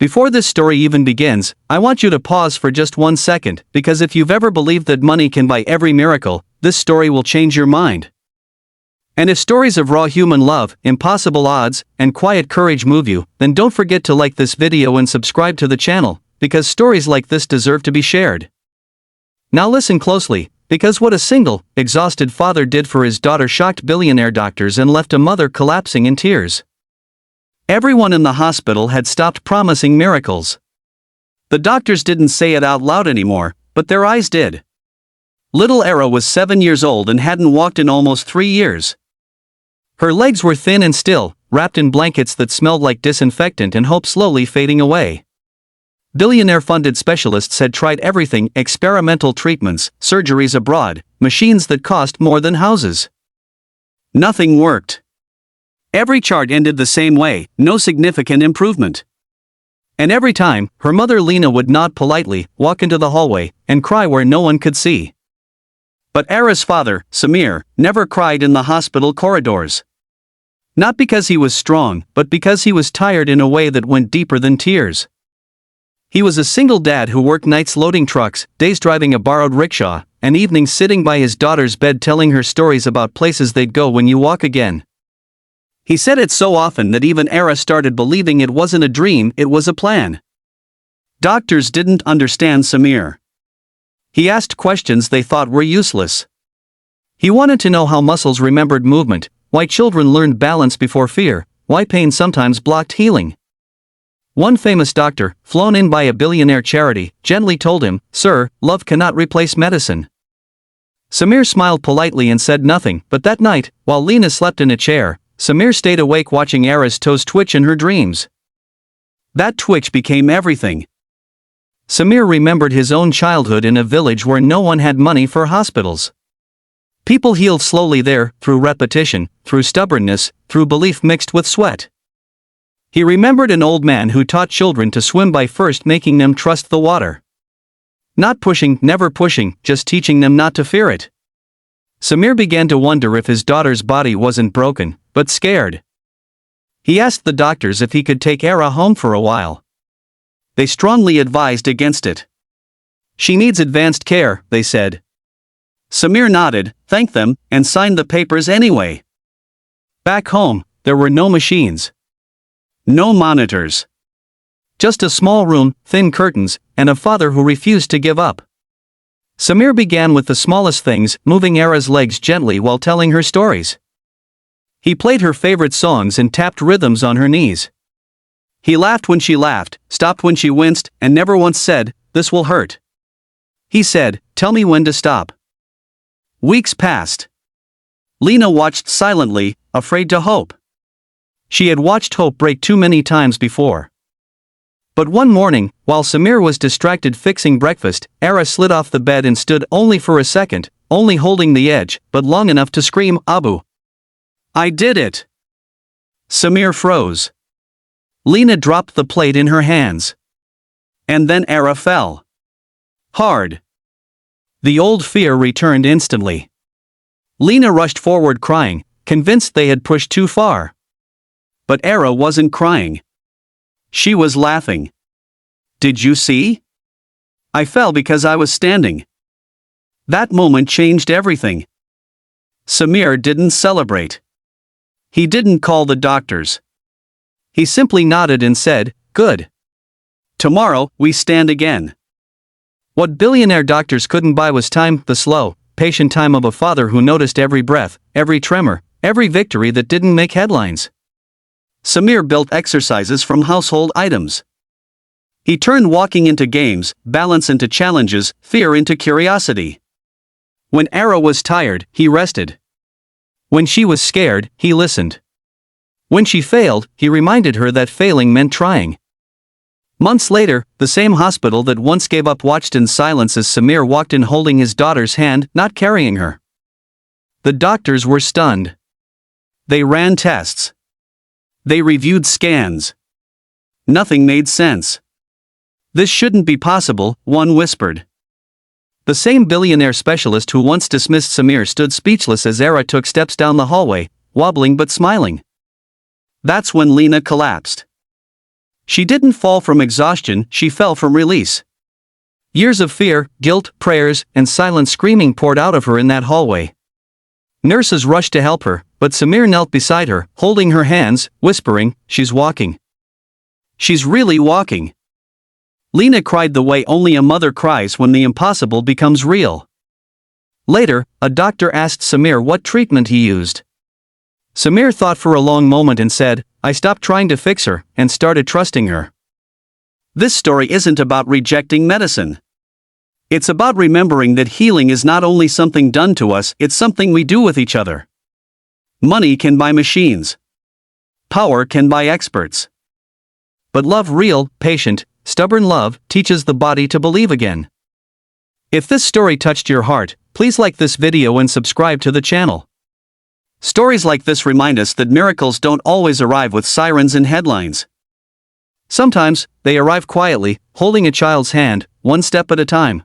Before this story even begins, I want you to pause for just 1 second, because if you've ever believed that money can buy every miracle, this story will change your mind. And if stories of raw human love, impossible odds, and quiet courage move you, then don't forget to like this video and subscribe to the channel, because stories like this deserve to be shared. Now listen closely, because what a single, exhausted father did for his daughter shocked billionaire doctors and left a mother collapsing in tears. Everyone in the hospital had stopped promising miracles. The doctors didn't say it out loud anymore, but their eyes did. Little Era was 7 years old and hadn't walked in almost 3 years. Her legs were thin and still, wrapped in blankets that smelled like disinfectant and hope slowly fading away. Billionaire-funded specialists had tried everything: experimental treatments, surgeries abroad, machines that cost more than houses. Nothing worked. Every chart ended the same way: no significant improvement. And every time, her mother Lena would nod politely, walk into the hallway, and cry where no one could see. But Era's father, Samir, never cried in the hospital corridors. Not because he was strong, but because he was tired in a way that went deeper than tears. He was a single dad who worked nights loading trucks, days driving a borrowed rickshaw, and evenings sitting by his daughter's bed telling her stories about places they'd go when you walk again. He said it so often that even Era started believing it wasn't a dream, it was a plan. Doctors didn't understand Samir. He asked questions they thought were useless. He wanted to know how muscles remembered movement, why children learned balance before fear, why pain sometimes blocked healing. One famous doctor, flown in by a billionaire charity, gently told him, "Sir, love cannot replace medicine." Samir smiled politely and said nothing, but that night, while Lena slept in a chair, Samir stayed awake watching Era's toes twitch in her dreams. That twitch became everything. Samir remembered his own childhood in a village where no one had money for hospitals. People healed slowly there, through repetition, through stubbornness, through belief mixed with sweat. He remembered an old man who taught children to swim by first making them trust the water. Not pushing, never pushing, just teaching them not to fear it. Samir began to wonder if his daughter's body wasn't broken, but scared. He asked the doctors if he could take Era home for a while. They strongly advised against it. "She needs advanced care," they said. Samir nodded, thanked them, and signed the papers anyway. Back home, there were no machines. No monitors. Just a small room, thin curtains, and a father who refused to give up. Samir began with the smallest things, moving Era's legs gently while telling her stories. He played her favorite songs and tapped rhythms on her knees. He laughed when she laughed, stopped when she winced, and never once said, "This will hurt." He said, "Tell me when to stop." Weeks passed. Lena watched silently, afraid to hope. She had watched hope break too many times before. But one morning, while Samir was distracted fixing breakfast, Era slid off the bed and stood only for a second, only holding the edge, but long enough to scream, "Abu! I did it!" Samir froze. Lena dropped the plate in her hands. And then Era fell. Hard. The old fear returned instantly. Lena rushed forward crying, convinced they had pushed too far. But Era wasn't crying. She was laughing. "Did you see? I fell because I was standing." That moment changed everything. Samir didn't celebrate. He didn't call the doctors. He simply nodded and said, "Good. Tomorrow, we stand again." What billionaire doctors couldn't buy was time, the slow, patient time of a father who noticed every breath, every tremor, every victory that didn't make headlines. Samir built exercises from household items. He turned walking into games, balance into challenges, fear into curiosity. When Era was tired, he rested. When she was scared, he listened. When she failed, he reminded her that failing meant trying. Months later, the same hospital that once gave up watched in silence as Samir walked in holding his daughter's hand, not carrying her. The doctors were stunned. They ran tests. They reviewed scans. Nothing made sense. "This shouldn't be possible," one whispered. The same billionaire specialist who once dismissed Samir stood speechless as Era took steps down the hallway, wobbling but smiling. That's when Lena collapsed. She didn't fall from exhaustion, she fell from release. Years of fear, guilt, prayers, and silent screaming poured out of her in that hallway. Nurses rushed to help her, but Samir knelt beside her, holding her hands, whispering, "She's walking. She's really walking." Lena cried the way only a mother cries when the impossible becomes real. Later, a doctor asked Samir what treatment he used. Samir thought for a long moment and said, "I stopped trying to fix her and started trusting her." This story isn't about rejecting medicine. It's about remembering that healing is not only something done to us, it's something we do with each other. Money can buy machines. Power can buy experts. But love, real, patient, stubborn love, teaches the body to believe again. If this story touched your heart, please like this video and subscribe to the channel. Stories like this remind us that miracles don't always arrive with sirens and headlines. Sometimes, they arrive quietly, holding a child's hand, one step at a time.